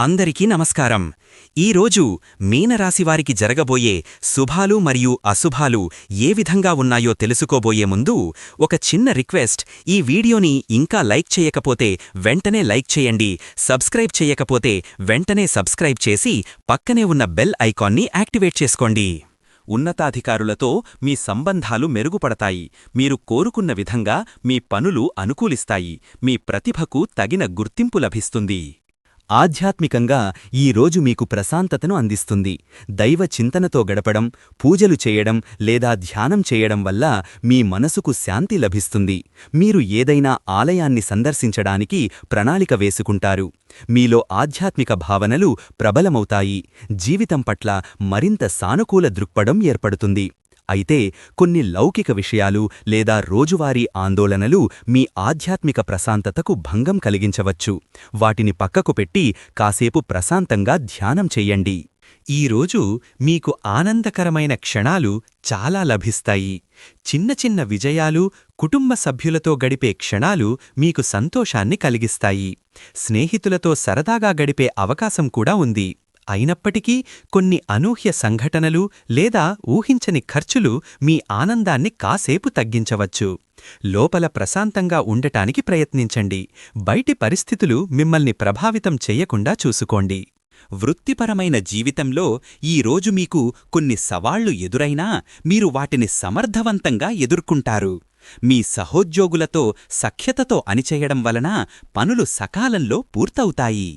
అందరికీ నమస్కారం. ఈరోజు మీనరాశివారికి జరగబోయే శుభాలు మరియు అశుభాలు ఏ విధంగా ఉన్నాయో తెలుసుకోబోయే ముందు ఒక చిన్న రిక్వెస్ట్. ఈ వీడియోని ఇంకా లైక్ చేయకపోతే వెంటనే లైక్ చేయండి. సబ్స్క్రైబ్ చేయకపోతే వెంటనే సబ్స్క్రైబ్ చేసి పక్కనే ఉన్న బెల్ ఐకాన్ని యాక్టివేట్ చేసుకోండి. ఉన్నతాధికారులతో మీ సంబంధాలు మెరుగుపడతాయి. మీరు కోరుకున్న విధంగా మీ పనులు అనుకూలిస్తాయి. మీ ప్రతిభకు తగిన గుర్తింపు లభిస్తుంది. ఆధ్యాత్మికంగా ఈ రోజు మీకు ప్రశాంతతను అందిస్తుంది. దైవ చింతనతో గడపడం, పూజలు చేయడం లేదా ధ్యానం చేయడం వల్ల మీ మనసుకు శాంతి లభిస్తుంది. మీరు ఏదైనా ఆలయాన్ని సందర్శించడానికి ప్రణాళిక వేసుకుంటారు. మీలో ఆధ్యాత్మిక భావనలు ప్రబలమవుతాయి. జీవితం పట్ల మరింత సానుకూల దృక్పథం ఏర్పడుతుంది. అయితే కొన్ని లౌకిక విషయాలు లేదా రోజువారీ ఆందోళనలు మీ ఆధ్యాత్మిక ప్రశాంతతకు భంగం కలిగించవచ్చు. వాటిని పక్కకు పెట్టి కాసేపు ప్రశాంతంగా ధ్యానం చెయ్యండి. ఈరోజు మీకు ఆనందకరమైన క్షణాలు చాలా లభిస్తాయి. చిన్న చిన్న విజయాలు, కుటుంబ సభ్యులతో గడిపే క్షణాలు మీకు సంతోషాన్ని కలిగిస్తాయి. స్నేహితులతో సరదాగా గడిపే అవకాశం కూడా ఉంది. అయినప్పటికీ కొన్ని అనూహ్య సంఘటనలు లేదా ఊహించని ఖర్చులు మీ ఆనందాన్ని కాసేపు తగ్గించవచ్చు. లోపల ప్రశాంతంగా ఉండటానికి ప్రయత్నించండి. బయటి పరిస్థితులు మిమ్మల్ని ప్రభావితం చెయ్యకుండా చూసుకోండి. వృత్తిపరమైన జీవితంలో ఈరోజు మీకు కొన్ని సవాళ్లు ఎదురైనా మీరు వాటిని సమర్థవంతంగా ఎదుర్కొంటారు. మీ సహోద్యోగులతో సఖ్యతతో అణిచేయడం వలన పనులు సకాలంలో పూర్తవుతాయి.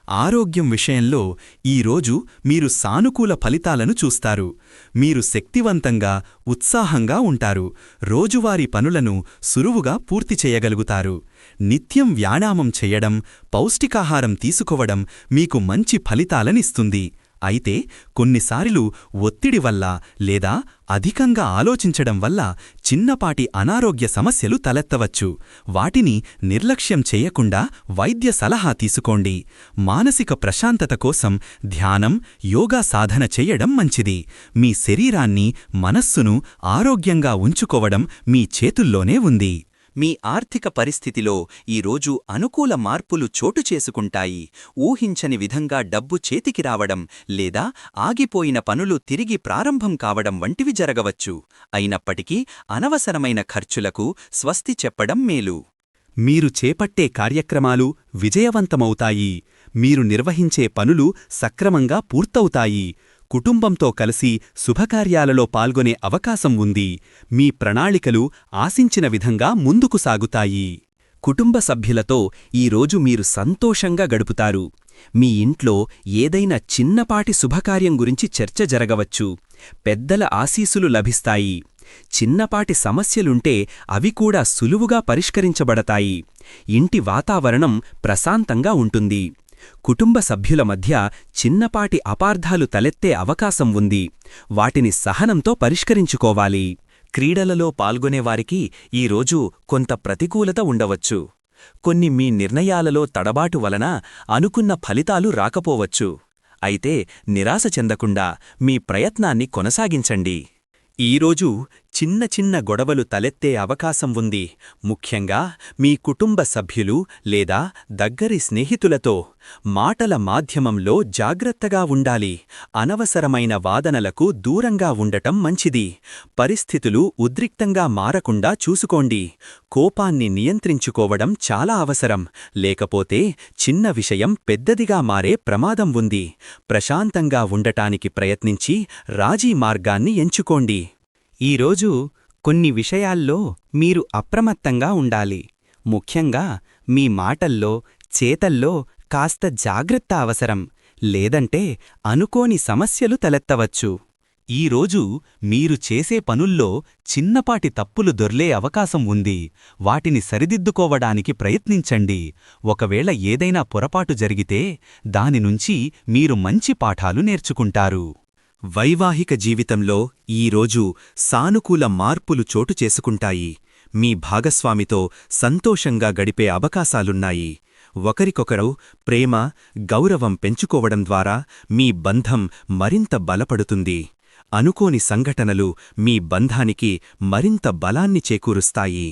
ఆరోగ్యం విషయంలో ఈరోజు మీరు సానుకూల ఫలితాలను చూస్తారు. మీరు శక్తివంతంగా, ఉత్సాహంగా ఉంటారు. రోజువారీ పనులను సులువుగా పూర్తి చేయగలుగుతారు. నిత్యం వ్యాయామం చెయ్యడం, పౌష్టికాహారం తీసుకోవడం మీకు మంచి ఫలితాలనిస్తుంది. అయితే కొన్నిసార్లు ఒత్తిడి వల్ల లేదా అధికంగా ఆలోచించడం వల్ల చిన్నపాటి అనారోగ్య సమస్యలు తలెత్తవచ్చు. వాటిని నిర్లక్ష్యం చేయకుండా వైద్య సలహా తీసుకోండి. మానసిక ప్రశాంతత కోసం ధ్యానం, యోగా సాధన చెయ్యడం మంచిది. మీ శరీరాన్ని, మనస్సును ఆరోగ్యంగా ఉంచుకోవడం మీ చేతుల్లోనే ఉంది. మీ ఆర్థిక పరిస్థితిలో ఈరోజు అనుకూల మార్పులు చోటు చేసుకుంటాయి. ఊహించని విధంగా డబ్బు చేతికి రావడం లేదా ఆగిపోయిన పనులు తిరిగి ప్రారంభం కావడం వంటివి జరగవచ్చు. అయినప్పటికీ అనవసరమైన ఖర్చులకు స్వస్తి చెప్పడం మేలు. మీరు చేపట్టే కార్యక్రమాలు విజయవంతమవుతాయి. మీరు నిర్వహించే పనులు సక్రమంగా పూర్తవుతాయి. కుటుంబంతో కలిసి శుభకార్యాలలో పాల్గొనే అవకాశం ఉంది. మీ ప్రణాళికలు ఆశించిన విధంగా ముందుకు సాగుతాయి. కుటుంబ సభ్యులతో ఈరోజు మీరు సంతోషంగా గడుపుతారు. మీ ఇంట్లో ఏదైనా చిన్నపాటి శుభకార్యం గురించి చర్చ జరగవచ్చు. పెద్దల ఆశీస్సులు లభిస్తాయి. చిన్నపాటి సమస్యలుంటే అవి కూడా సులువుగా పరిష్కరించబడతాయి. ఇంటి వాతావరణం ప్రశాంతంగా ఉంటుంది. కుటుంబ సభ్యుల మధ్య చిన్నపాటి అపార్థాలు తలెత్తే అవకాశం ఉంది. వాటిని సహనంతో పరిష్కరించుకోవాలి. క్రీడలలో పాల్గొనేవారికి ఈరోజు కొంత ప్రతికూలత ఉండవచ్చు. కొన్ని మీ నిర్ణయాలలో తడబాటు వలన అనుకున్న ఫలితాలు రాకపోవచ్చు. అయితే నిరాశ చెందకుండా మీ ప్రయత్నాన్ని కొనసాగించండి. ఈరోజు చిన్న చిన్న గొడవలు తలెత్తే అవకాశం ఉంది. ముఖ్యంగా మీ కుటుంబ సభ్యులు లేదా దగ్గరి స్నేహితులతో. మాటల మాధ్యమంలో జాగ్రత్తగా ఉండాలి. అనవసరమైన వాదనలకు దూరంగా ఉండటం మంచిది. పరిస్థితులు ఉద్రిక్తంగా మారకుండా చూసుకోండి. కోపాన్ని నియంత్రించుకోవడం చాలా అవసరం. లేకపోతే చిన్న విషయం పెద్దదిగా మారే ప్రమాదం ఉంది. ప్రశాంతంగా ఉండటానికి ప్రయత్నించి రాజీ మార్గాన్ని ఎంచుకోండి. ఈరోజు కొన్ని విషయాల్లో మీరు అప్రమత్తంగా ఉండాలి. ముఖ్యంగా మీ మాటల్లో, చేతల్లో కాస్త జాగ్రత్త అవసరం. లేదంటే అనుకోని సమస్యలు తలెత్తవచ్చు. ఈరోజు మీరు చేసే పనుల్లో చిన్నపాటి తప్పులు దొర్లే అవకాశం ఉంది. వాటిని సరిదిద్దుకోవడానికి ప్రయత్నించండి. ఒకవేళ ఏదైనా పొరపాటు జరిగితే దానినుంచి మీరు మంచి పాఠాలు నేర్చుకుంటారు. వైవాహిక జీవితంలో ఈరోజు సానుకూల మార్పులు చోటు చేసుకుంటాయి. మీ భాగస్వామితో సంతోషంగా గడిపే అవకాశాలున్నాయి. ఒకరికొకరు ప్రేమ, గౌరవం పెంచుకోవడం ద్వారా మీ బంధం మరింత బలపడుతుంది. అనుకోని సంఘటనలు మీ బంధానికి మరింత బలాన్ని చేకూరుస్తాయి.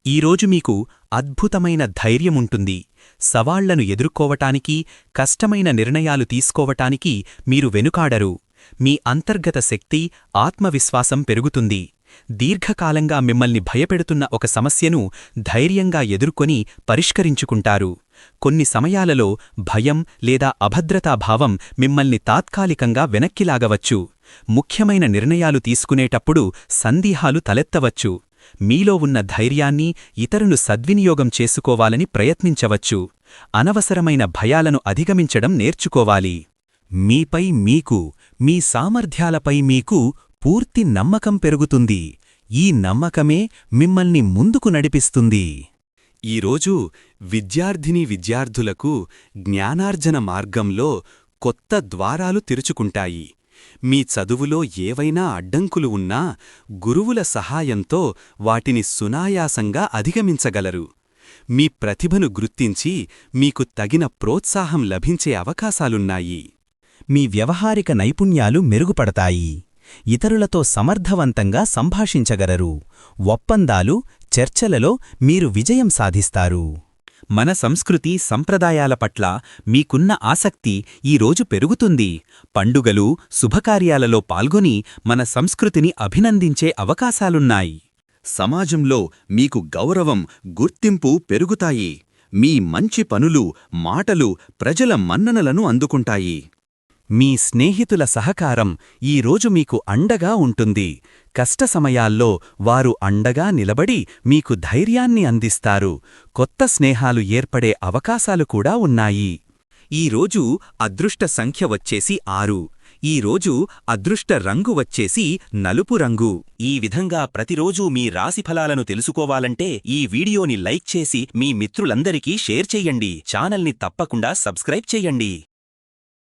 ఈరోజు మీకు అద్భుతమైన ధైర్యముంటుంది. సవాళ్లను ఎదుర్కోవటానికి, కష్టమైన నిర్ణయాలు తీసుకోవటానికి మీరు వెనుకాడరు. మీ అంతర్గత శక్తి, ఆత్మవిశ్వాసం పెరుగుతుంది. దీర్ఘకాలంగా మిమ్మల్ని భయపెడుతున్న ఒక సమస్యను ధైర్యంగా ఎదుర్కొని పరిష్కరించుకుంటారు. కొన్ని సమయాలలో భయం లేదా అభద్రతాభావం మిమ్మల్ని తాత్కాలికంగా వెనక్కిలాగవచ్చు. ముఖ్యమైన నిర్ణయాలు తీసుకునేటప్పుడు సందేహాలు తలెత్తవచ్చు. మీలో ఉన్న ధైర్యాన్ని ఇతరులు సద్వినియోగం చేసుకోవాలని ప్రయత్నించవచ్చు. అనవసరమైన భయాలను అధిగమించడం నేర్చుకోవాలి. మీపై మీకు, మీ సామర్థ్యాలపై మీకు పూర్తి నమ్మకం పెరుగుతుంది. ఈ నమ్మకమే మిమ్మల్ని ముందుకు నడిపిస్తుంది. ఈరోజు విద్యార్థులకు జ్ఞానార్జన మార్గంలో కొత్త ద్వారాలు తెరుచుకుంటాయి. మీ చదువులో ఏవైనా అడ్డంకులు ఉన్నా గురువుల సహాయంతో వాటిని సునాయాసంగా అధిగమించగలరు. మీ ప్రతిభను గుర్తించి మీకు తగిన ప్రోత్సాహం లభించే అవకాశాలున్నాయి. మీ వ్యవహారిక నైపుణ్యాలు మెరుగుపడతాయి. ఇతరులతో సమర్థవంతంగా సంభాషించగలరు. ఒప్పందాలు, చర్చలలో మీరు విజయం సాధిస్తారు. మన సంస్కృతి, సంప్రదాయాల పట్ల మీకున్న ఆసక్తి ఈరోజు పెరుగుతుంది. పండుగలు, శుభకార్యాలలో పాల్గొని మన సంస్కృతిని అభినందించే అవకాశాలున్నాయి. సమాజంలో మీకు గౌరవం, గుర్తింపు పెరుగుతాయి. మీ మంచి పనులు, మాటలు ప్రజల మన్ననలను అందుకుంటాయి. మీ స్నేహితుల సహకారం ఈరోజు మీకు అండగా ఉంటుంది. కష్ట సమయాల్లో వారు అండగా నిలబడి మీకు ధైర్యాన్ని అందిస్తారు. కొత్త స్నేహాలు ఏర్పడే అవకాశాలు కూడా ఉన్నాయి. ఈరోజు అదృష్ట సంఖ్య వచ్చేసి 6. ఈరోజు అదృష్ట రంగు వచ్చేసి నలుపు రంగు. ఈ విధంగా ప్రతిరోజూ మీ రాశిఫలాలను తెలుసుకోవాలంటే ఈ వీడియోని లైక్ చేసి మీ మిత్రులందరికీ షేర్ చెయ్యండి. ఛానల్ని తప్పకుండా సబ్స్క్రైబ్ చెయ్యండి.